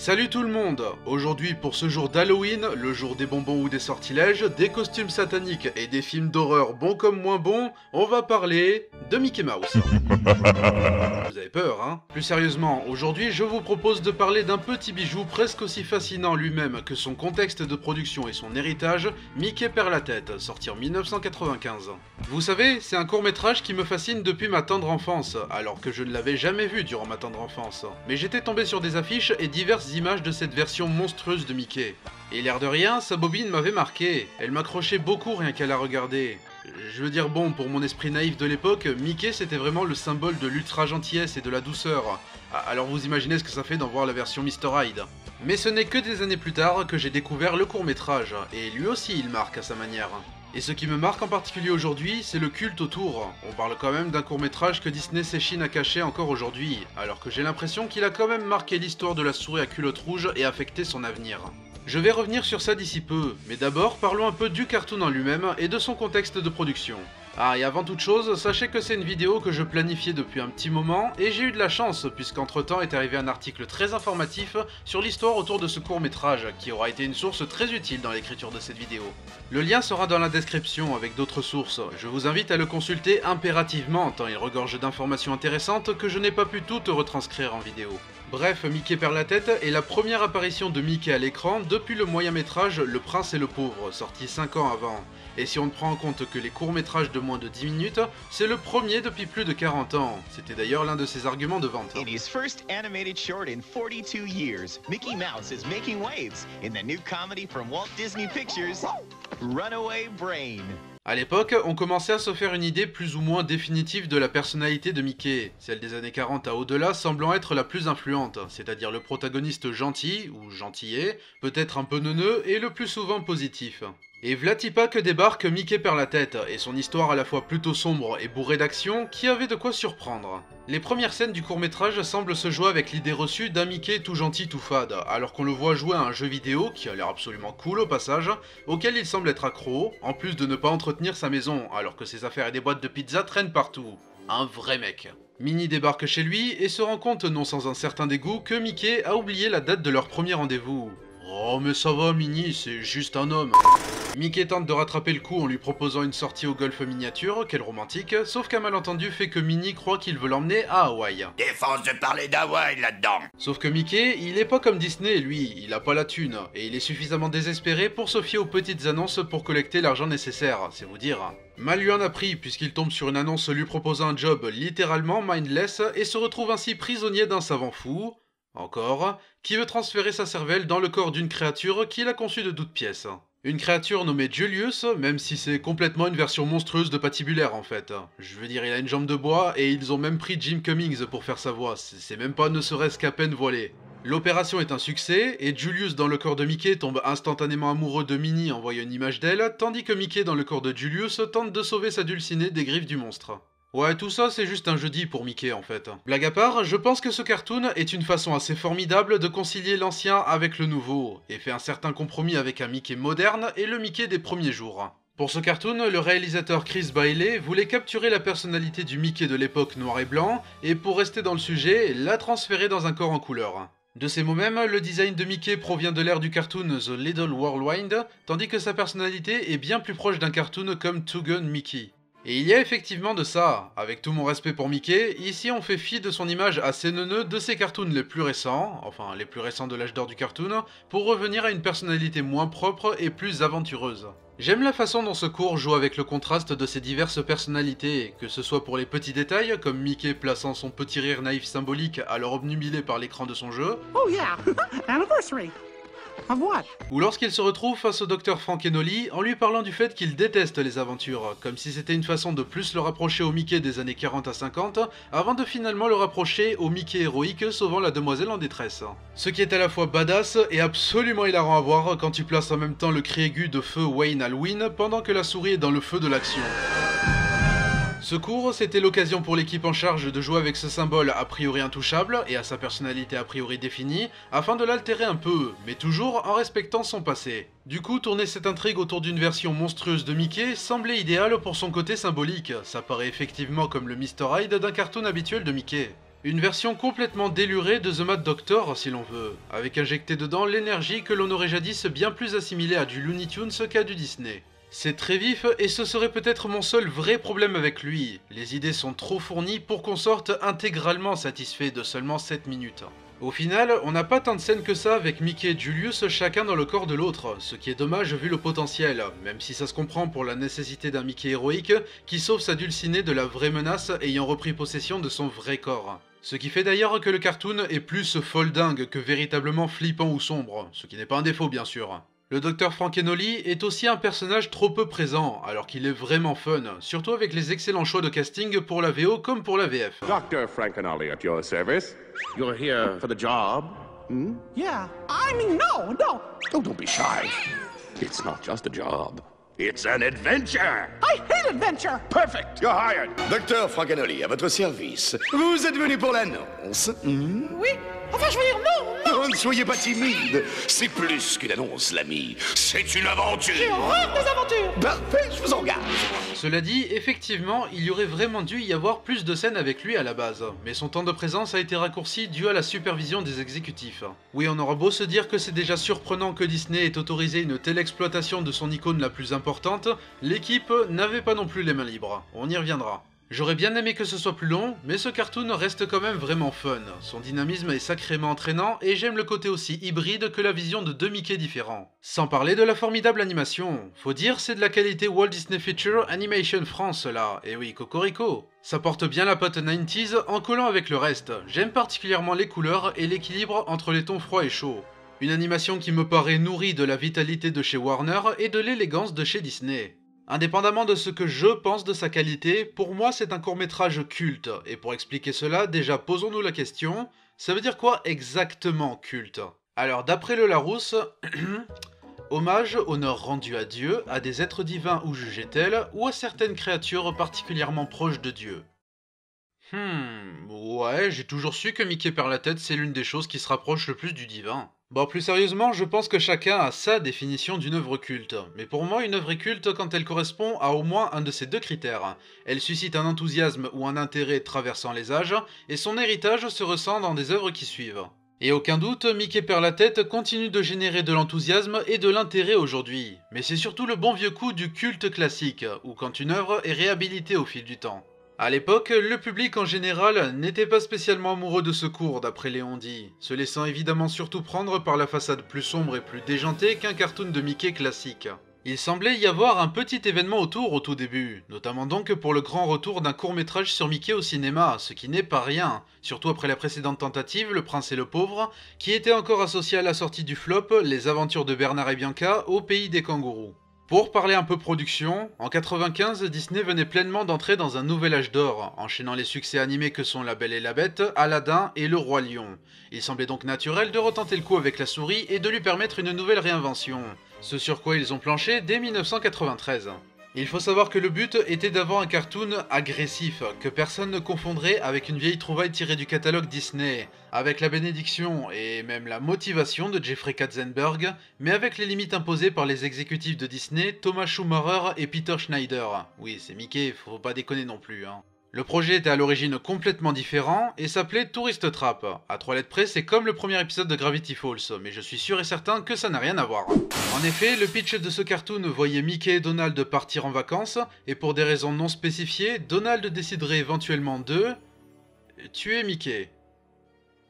Salut tout le monde! Aujourd'hui pour ce jour d'Halloween, le jour des bonbons ou des sortilèges, des costumes sataniques et des films d'horreur bons comme moins bons, on va parler de Mickey Mouse. Vous avez peur, hein? Plus sérieusement, aujourd'hui je vous propose de parler d'un petit bijou presque aussi fascinant lui-même que son contexte de production et son héritage, Mickey perd la tête, sorti en 1995. Vous savez, c'est un court-métrage qui me fascine depuis ma tendre enfance, alors que je ne l'avais jamais vu durant ma tendre enfance. Mais j'étais tombé sur des affiches et diverses images de cette version monstrueuse de Mickey. Et l'air de rien, sa bobine m'avait marqué, elle m'accrochait beaucoup rien qu'à la regarder. Je veux dire bon, pour mon esprit naïf de l'époque, Mickey c'était vraiment le symbole de l'ultra gentillesse et de la douceur. Alors vous imaginez ce que ça fait d'en voir la version Mr. Hyde. Mais ce n'est que des années plus tard que j'ai découvert le court-métrage, et lui aussi il marque à sa manière. Et ce qui me marque en particulier aujourd'hui, c'est le culte autour. On parle quand même d'un court-métrage que Disney s'échine à cacher encore aujourd'hui, alors que j'ai l'impression qu'il a quand même marqué l'histoire de la souris à culotte rouge et affecté son avenir. Je vais revenir sur ça d'ici peu, mais d'abord parlons un peu du cartoon en lui-même et de son contexte de production. Ah, et avant toute chose, sachez que c'est une vidéo que je planifiais depuis un petit moment, et j'ai eu de la chance, puisqu'entre temps est arrivé un article très informatif sur l'histoire autour de ce court-métrage, qui aura été une source très utile dans l'écriture de cette vidéo. Le lien sera dans la description avec d'autres sources, je vous invite à le consulter impérativement, tant il regorge d'informations intéressantes que je n'ai pas pu toutes retranscrire en vidéo. Bref, Mickey perd la tête est la première apparition de Mickey à l'écran depuis le moyen-métrage Le Prince et le Pauvre, sorti 5 ans avant. Et si on ne prend en compte que les courts-métrages de moins de 10 minutes, c'est le premier depuis plus de 40 ans. C'était d'ailleurs l'un de ses arguments de vente. In his first animated short in 42 years, Mickey Mouse is making waves in the new comedy from Walt Disney Pictures, Runaway Brain. A l'époque, on commençait à se faire une idée plus ou moins définitive de la personnalité de Mickey, celle des années 40 à au-delà semblant être la plus influente, c'est-à-dire le protagoniste gentil, ou gentillet, peut-être un peu neuneux et le plus souvent positif. Et v'là-t-il pas que débarque Mickey perd la tête, et son histoire à la fois plutôt sombre et bourrée d'action, qui avait de quoi surprendre. Les premières scènes du court-métrage semblent se jouer avec l'idée reçue d'un Mickey tout gentil tout fade, alors qu'on le voit jouer à un jeu vidéo, qui a l'air absolument cool au passage, auquel il semble être accro, en plus de ne pas entretenir sa maison, alors que ses affaires et des boîtes de pizza traînent partout. Un vrai mec. Minnie débarque chez lui et se rend compte, non sans un certain dégoût, que Mickey a oublié la date de leur premier rendez-vous. Oh mais ça va Minnie, c'est juste un homme. Mickey tente de rattraper le coup en lui proposant une sortie au golf miniature, quel romantique, sauf qu'un malentendu fait que Minnie croit qu'il veut l'emmener à Hawaï. Défense de parler d'Hawaï là-dedans. Sauf que Mickey, il est pas comme Disney lui, il a pas la thune, et il est suffisamment désespéré pour se fier aux petites annonces pour collecter l'argent nécessaire, c'est vous dire. Mal lui en a pris puisqu'il tombe sur une annonce lui proposant un job littéralement mindless et se retrouve ainsi prisonnier d'un savant fou, encore, qui veut transférer sa cervelle dans le corps d'une créature qu'il a conçue de toutes pièces. Une créature nommée Julius, même si c'est complètement une version monstrueuse de Patibulaire en fait. Je veux dire, il a une jambe de bois et ils ont même pris Jim Cummings pour faire sa voix, c'est même pas ne serait-ce qu'à peine voilé. L'opération est un succès, et Julius dans le corps de Mickey tombe instantanément amoureux de Minnie en voyant une image d'elle, tandis que Mickey dans le corps de Julius tente de sauver sa dulcinée des griffes du monstre. Ouais, tout ça c'est juste un jeudi pour Mickey en fait. Blague à part, je pense que ce cartoon est une façon assez formidable de concilier l'ancien avec le nouveau, et fait un certain compromis avec un Mickey moderne et le Mickey des premiers jours. Pour ce cartoon, le réalisateur Chris Bailey voulait capturer la personnalité du Mickey de l'époque noir et blanc, et pour rester dans le sujet, la transférer dans un corps en couleur. De ces mots même, le design de Mickey provient de l'ère du cartoon The Little Whirlwind, tandis que sa personnalité est bien plus proche d'un cartoon comme Two Gun Mickey. Et il y a effectivement de ça, avec tout mon respect pour Mickey, ici on fait fi de son image assez neuneux de ses cartoons les plus récents, enfin les plus récents de l'âge d'or du cartoon, pour revenir à une personnalité moins propre et plus aventureuse. J'aime la façon dont ce cours joue avec le contraste de ces diverses personnalités, que ce soit pour les petits détails, comme Mickey plaçant son petit rire naïf symbolique alors obnubilé par l'écran de son jeu, Oh yeah, anniversary. Of what? ou lorsqu'il se retrouve face au docteur Frankenoli en lui parlant du fait qu'il déteste les aventures, comme si c'était une façon de plus le rapprocher au Mickey des années 40 à 50, avant de finalement le rapprocher au Mickey héroïque sauvant la demoiselle en détresse. Ce qui est à la fois badass et absolument hilarant à voir quand tu places en même temps le cri aigu de feu Wayne Halloween pendant que la souris est dans le feu de l'action. Ce cours, c'était l'occasion pour l'équipe en charge de jouer avec ce symbole a priori intouchable et à sa personnalité a priori définie, afin de l'altérer un peu, mais toujours en respectant son passé. Du coup, tourner cette intrigue autour d'une version monstrueuse de Mickey semblait idéal pour son côté symbolique, ça paraît effectivement comme le Mr. Hyde d'un cartoon habituel de Mickey. Une version complètement délurée de The Mad Doctor si l'on veut, avec injecté dedans l'énergie que l'on aurait jadis bien plus assimilée à du Looney Tunes qu'à du Disney. C'est très vif et ce serait peut-être mon seul vrai problème avec lui. Les idées sont trop fournies pour qu'on sorte intégralement satisfait de seulement 7 minutes. Au final, on n'a pas tant de scènes que ça avec Mickey et Julius chacun dans le corps de l'autre, ce qui est dommage vu le potentiel, même si ça se comprend pour la nécessité d'un Mickey héroïque qui sauve sa dulcinée de la vraie menace ayant repris possession de son vrai corps. Ce qui fait d'ailleurs que le cartoon est plus folle dingue que véritablement flippant ou sombre, ce qui n'est pas un défaut bien sûr. Le Dr Frankenolly est aussi un personnage trop peu présent, alors qu'il est vraiment fun, surtout avec les excellents choix de casting pour la VO comme pour la VF. Dr. Frankenolly at your service. You're here for the job? Hmm? Yeah. I mean, no. Oh, don't be shy. It's not just a job. It's an adventure! I hate adventure. Perfect! You're hired! Docteur Frankenolly, à votre service. Vous êtes venu pour l'annonce. Oui. Enfin, je veux dire, non. Oh, ne soyez pas timide. C'est plus qu'une annonce, l'ami. C'est une aventure. J'ai horreur des aventures. Parfait, je vous engage. Cela dit, effectivement, il y aurait vraiment dû y avoir plus de scènes avec lui à la base, mais son temps de présence a été raccourci dû à la supervision des exécutifs. Oui, on aura beau se dire que c'est déjà surprenant que Disney ait autorisé une telle exploitation de son icône la plus importante, l'équipe n'avait pas non plus les mains libres, on y reviendra. J'aurais bien aimé que ce soit plus long, mais ce cartoon reste quand même vraiment fun. Son dynamisme est sacrément entraînant et j'aime le côté aussi hybride que la vision de deux Mickey différents. Sans parler de la formidable animation. Faut dire c'est de la qualité Walt Disney Feature Animation France là, et oui cocorico. Ça porte bien la patte 90s en collant avec le reste. J'aime particulièrement les couleurs et l'équilibre entre les tons froids et chauds. Une animation qui me paraît nourrie de la vitalité de chez Warner et de l'élégance de chez Disney. Indépendamment de ce que je pense de sa qualité, pour moi c'est un court-métrage culte, et pour expliquer cela, déjà posons-nous la question, ça veut dire quoi exactement culte? Alors d'après le Larousse, hommage, honneur rendu à Dieu, à des êtres divins ou jugés tels, ou à certaines créatures particulièrement proches de Dieu. Ouais, j'ai toujours su que Mickey perd la tête c'est l'une des choses qui se rapproche le plus du divin. Bon, plus sérieusement, je pense que chacun a sa définition d'une œuvre culte. Mais pour moi, une œuvre est culte quand elle correspond à au moins un de ces deux critères. Elle suscite un enthousiasme ou un intérêt traversant les âges, et son héritage se ressent dans des œuvres qui suivent. Et aucun doute, Mickey perd la tête continue de générer de l'enthousiasme et de l'intérêt aujourd'hui. Mais c'est surtout le bon vieux coup du culte classique, ou quand une œuvre est réhabilitée au fil du temps. À l'époque, le public en général n'était pas spécialement amoureux de ce cours d'après Léon dit, se laissant évidemment surtout prendre par la façade plus sombre et plus déjantée qu'un cartoon de Mickey classique. Il semblait y avoir un petit événement autour au tout début, notamment donc pour le grand retour d'un court-métrage sur Mickey au cinéma, ce qui n'est pas rien, surtout après la précédente tentative, Le Prince et le Pauvre, qui était encore associée à la sortie du flop Les Aventures de Bernard et Bianca au pays des kangourous. Pour parler un peu production, en 95, Disney venait pleinement d'entrer dans un nouvel âge d'or, enchaînant les succès animés que sont La Belle et la Bête, Aladdin et Le Roi Lion. Il semblait donc naturel de retenter le coup avec la souris et de lui permettre une nouvelle réinvention, ce sur quoi ils ont planché dès 1993. Il faut savoir que le but était d'avoir un cartoon agressif, que personne ne confondrait avec une vieille trouvaille tirée du catalogue Disney, avec la bénédiction et même la motivation de Jeffrey Katzenberg, mais avec les limites imposées par les exécutifs de Disney, Thomas Schumacher et Peter Schneider. Oui, c'est Mickey, faut pas déconner non plus, hein. Le projet était à l'origine complètement différent et s'appelait Tourist Trap. À 3 lettres près, c'est comme le premier épisode de Gravity Falls, mais je suis sûr et certain que ça n'a rien à voir. En effet, le pitch de ce cartoon voyait Mickey et Donald partir en vacances, et pour des raisons non spécifiées, Donald déciderait éventuellement de... tuer Mickey.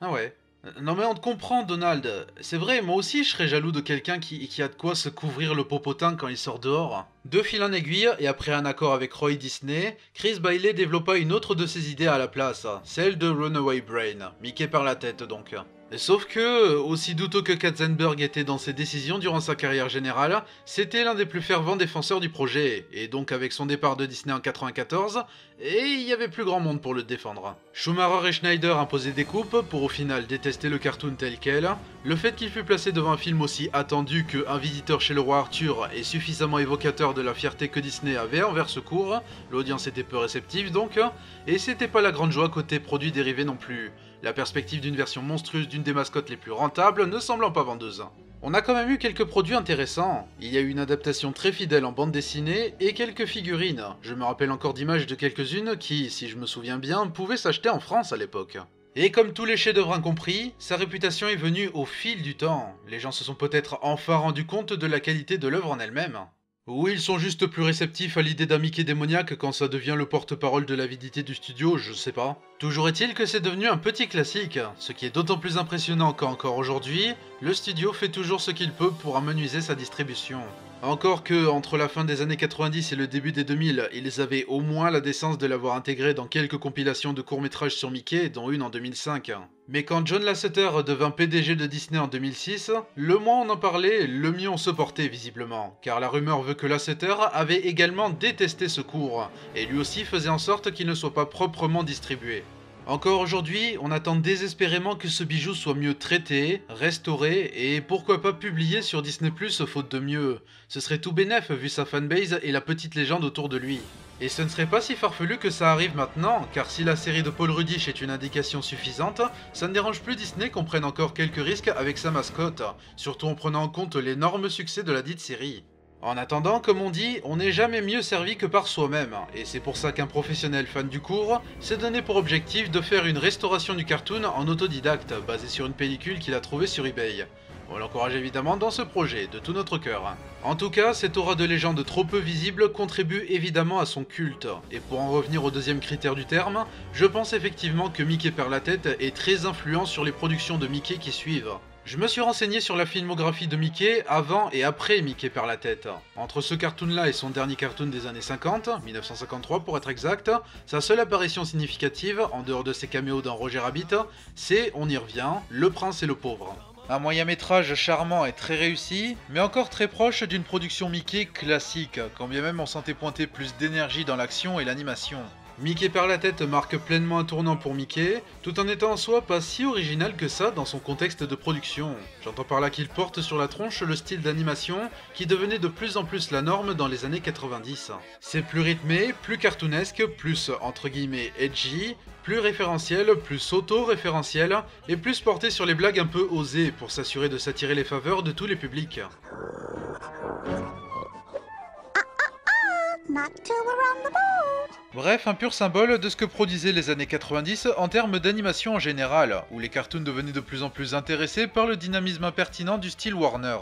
Ah ouais. Non mais on te comprend Donald, c'est vrai, moi aussi je serais jaloux de quelqu'un qui a de quoi se couvrir le popotin quand il sort dehors. De fil en aiguille, et après un accord avec Roy Disney, Chris Bailey développa une autre de ses idées à la place, celle de Runaway Brain, Mickey par la tête donc. Sauf que, aussi douteux que Katzenberg était dans ses décisions durant sa carrière générale, c'était l'un des plus fervents défenseurs du projet, et donc avec son départ de Disney en 94, et il y avait plus grand monde pour le défendre. Schumacher et Schneider imposaient des coupes pour au final détester le cartoon tel quel. Le fait qu'il fût placé devant un film aussi attendu que Un visiteur chez le roi Arthur est suffisamment évocateur de la fierté que Disney avait envers ce cours, l'audience était peu réceptive donc, et c'était pas la grande joie côté produits dérivés non plus. La perspective d'une version monstrueuse d'une des mascottes les plus rentables ne semblant pas vendeuse. On a quand même eu quelques produits intéressants. Il y a eu une adaptation très fidèle en bande dessinée et quelques figurines. Je me rappelle encore d'images de quelques-unes qui, si je me souviens bien, pouvaient s'acheter en France à l'époque. Et comme tous les chefs-d'œuvre incompris, sa réputation est venue au fil du temps. Les gens se sont peut-être enfin rendus compte de la qualité de l'œuvre en elle-même. Ou ils sont juste plus réceptifs à l'idée d'un Mickey démoniaque quand ça devient le porte-parole de l'avidité du studio, je sais pas. Toujours est-il que c'est devenu un petit classique, ce qui est d'autant plus impressionnant qu'encore aujourd'hui, le studio fait toujours ce qu'il peut pour amenuiser sa distribution. Encore que, entre la fin des années 90 et le début des 2000, ils avaient au moins la décence de l'avoir intégré dans quelques compilations de courts-métrages sur Mickey, dont une en 2005. Mais quand John Lasseter devint PDG de Disney en 2006, le moins on en parlait, le mieux on se portait visiblement, car la rumeur veut que Lasseter avait également détesté ce court, et lui aussi faisait en sorte qu'il ne soit pas proprement distribué. Encore aujourd'hui, on attend désespérément que ce bijou soit mieux traité, restauré et pourquoi pas publié sur Disney+, faute de mieux. Ce serait tout bénef vu sa fanbase et la petite légende autour de lui. Et ce ne serait pas si farfelu que ça arrive maintenant, car si la série de Paul Rudish est une indication suffisante, ça ne dérange plus Disney qu'on prenne encore quelques risques avec sa mascotte, surtout en prenant en compte l'énorme succès de la dite série. En attendant, comme on dit, on n'est jamais mieux servi que par soi-même, et c'est pour ça qu'un professionnel fan du court s'est donné pour objectif de faire une restauration du cartoon en autodidacte, basée sur une pellicule qu'il a trouvée sur eBay. On l'encourage évidemment dans ce projet, de tout notre cœur. En tout cas, cette aura de légende trop peu visible contribue évidemment à son culte, et pour en revenir au deuxième critère du terme, je pense effectivement que Mickey perd la tête est très influent sur les productions de Mickey qui suivent. Je me suis renseigné sur la filmographie de Mickey avant et après Mickey perd la tête. Entre ce cartoon-là et son dernier cartoon des années 50, 1953 pour être exact, sa seule apparition significative, en dehors de ses caméos dans Roger Rabbit, c'est, on y revient, Le Prince et le Pauvre. Un moyen-métrage charmant et très réussi, mais encore très proche d'une production Mickey classique, quand bien même on sentait pointer plus d'énergie dans l'action et l'animation. Mickey perd la tête marque pleinement un tournant pour Mickey, tout en étant en soi pas si original que ça dans son contexte de production. J'entends par là qu'il porte sur la tronche le style d'animation qui devenait de plus en plus la norme dans les années 90. C'est plus rythmé, plus cartoonesque, plus entre guillemets edgy, plus référentiel, plus auto-référentiel, et plus porté sur les blagues un peu osées pour s'assurer de s'attirer les faveurs de tous les publics. Bref, un pur symbole de ce que produisaient les années 90 en termes d'animation en général, où les cartoons devenaient de plus en plus intéressés par le dynamisme impertinent du style Warner.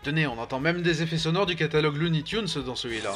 Tenez, on entend même des effets sonores du catalogue Looney Tunes dans celui-là.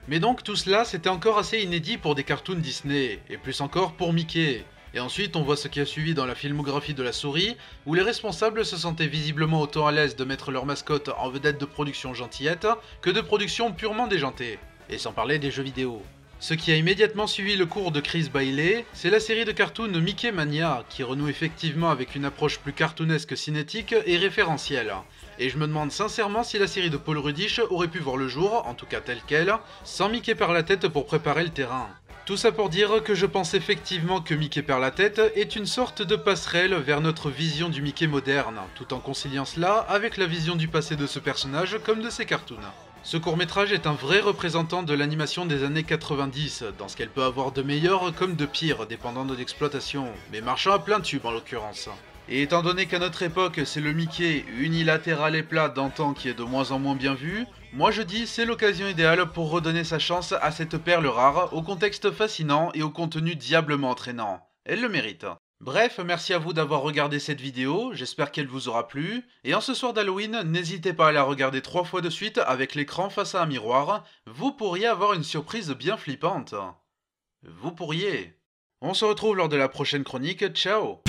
Mais donc tout cela c'était encore assez inédit pour des cartoons Disney, et plus encore pour Mickey. Et ensuite on voit ce qui a suivi dans la filmographie de la souris, où les responsables se sentaient visiblement autant à l'aise de mettre leur mascotte en vedette de production gentillette que de production purement déjantée. Et sans parler des jeux vidéo. Ce qui a immédiatement suivi le cours de Chris Bailey, c'est la série de cartoons Mickey Mania, qui renoue effectivement avec une approche plus cartoonesque cinétique et référentielle. Et je me demande sincèrement si la série de Paul Rudish aurait pu voir le jour, en tout cas telle qu'elle, sans Mickey perd la tête pour préparer le terrain. Tout ça pour dire que je pense effectivement que Mickey perd la tête est une sorte de passerelle vers notre vision du Mickey moderne, tout en conciliant cela avec la vision du passé de ce personnage comme de ses cartoons. Ce court-métrage est un vrai représentant de l'animation des années 90, dans ce qu'elle peut avoir de meilleur comme de pire, dépendant de l'exploitation, mais marchant à plein tube en l'occurrence. Et étant donné qu'à notre époque, c'est le Mickey unilatéral et plat d'antan qui est de moins en moins bien vu, moi je dis c'est l'occasion idéale pour redonner sa chance à cette perle rare, au contexte fascinant et au contenu diablement entraînant. Elle le mérite. Bref, merci à vous d'avoir regardé cette vidéo, j'espère qu'elle vous aura plu, et en ce soir d'Halloween, n'hésitez pas à la regarder 3 fois de suite avec l'écran face à un miroir, vous pourriez avoir une surprise bien flippante. Vous pourriez. On se retrouve lors de la prochaine chronique, ciao!